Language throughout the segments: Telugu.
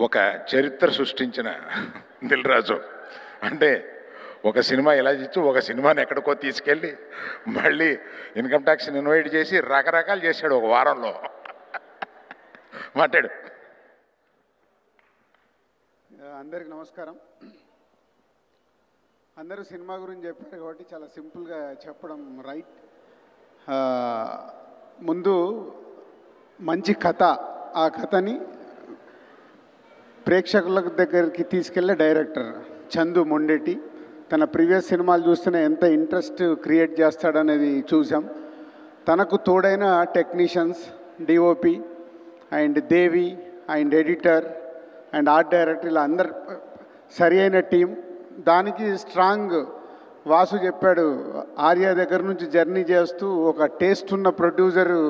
ఒక చరిత్ర సృష్టించిన దిల్ రాజు అంటే ఒక సినిమా ఇలా ఇచ్చి ఒక సినిమాని ఎక్కడికో తీసుకెళ్ళి మళ్ళీ ఇన్కమ్ ట్యాక్స్ని ఇన్వైట్ చేసి రకరకాలు చేశాడు ఒక వారంలో. మాట్లాడు. అందరికి నమస్కారం. అందరూ సినిమా గురించి చెప్పారు కాబట్టి చాలా సింపుల్గా చెప్పడం రైట్. ముందు మంచి కథ, ఆ కథని ప్రేక్షకుల దగ్గరికి తీసుకెళ్ళే డైరెక్టర్ చందు మొండేటి. తన ప్రీవియస్ సినిమాలు చూస్తేనే ఎంత ఇంట్రెస్ట్ క్రియేట్ చేస్తాడనేది చూసాం. తనకు తోడైన technicians, DOP and Devi and editor and art director, ఇలా అందరు సరి అయిన టీం. దానికి స్ట్రాంగ్ వాసు చెప్పాడు, ఆర్య దగ్గర నుంచి జర్నీ చేస్తూ ఒక టేస్ట్ ఉన్న ప్రొడ్యూసరు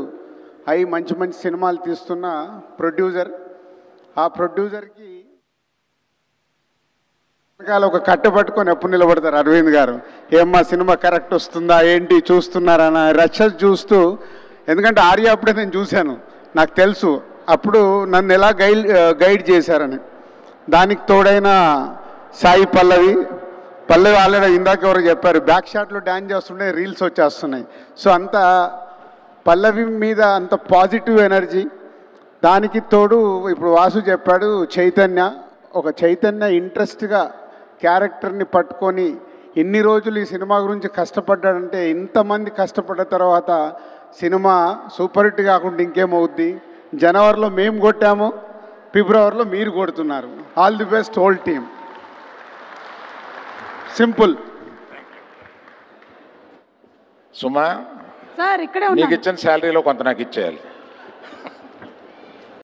అయి మంచి మంచి సినిమాలు తీస్తున్న ప్రొడ్యూసర్. ఆ ప్రొడ్యూసర్కి ఒక కట్టు పట్టుకొని ఎప్పుడు నిలబడతారు అరవింద్ గారు, ఏమ్మా సినిమా కరెక్ట్ వస్తుందా ఏంటి చూస్తున్నారన్న రచ్చ చూస్తూ. ఎందుకంటే ఆర్య అప్పుడే నేను చూశాను, నాకు తెలుసు అప్పుడు నన్ను ఎలా గైడ్ చేశారని. దానికి తోడైన సాయి పల్లవి ఆల్రెడీ ఇందాక ఎవరు చెప్పారు, బ్యాక్ షాట్లో డ్యాన్స్ చేస్తుంటే రీల్స్ వచ్చేస్తున్నాయి. సో అంత పల్లవి మీద అంత పాజిటివ్ ఎనర్జీ. దానికి తోడు ఇప్పుడు వాసు చెప్పాడు చైతన్య ఇంట్రెస్ట్గా క్యారెక్టర్ని పట్టుకొని ఎన్ని రోజులు ఈ సినిమా గురించి కష్టపడ్డాడంటే, ఇంతమంది కష్టపడ్డ తర్వాత సినిమా సూపర్ హిట్ కాకుండా ఇంకేమవుద్ది. జనవరిలో మేము కొట్టాము, ఫిబ్రవరిలో మీరు కొడుతున్నారు. All the best whole team. Simple. Suma sir ఇక్కడే నీకు ఇచ్చిన శాలరీలో కొంత నాకు ఇచ్చేయాలి.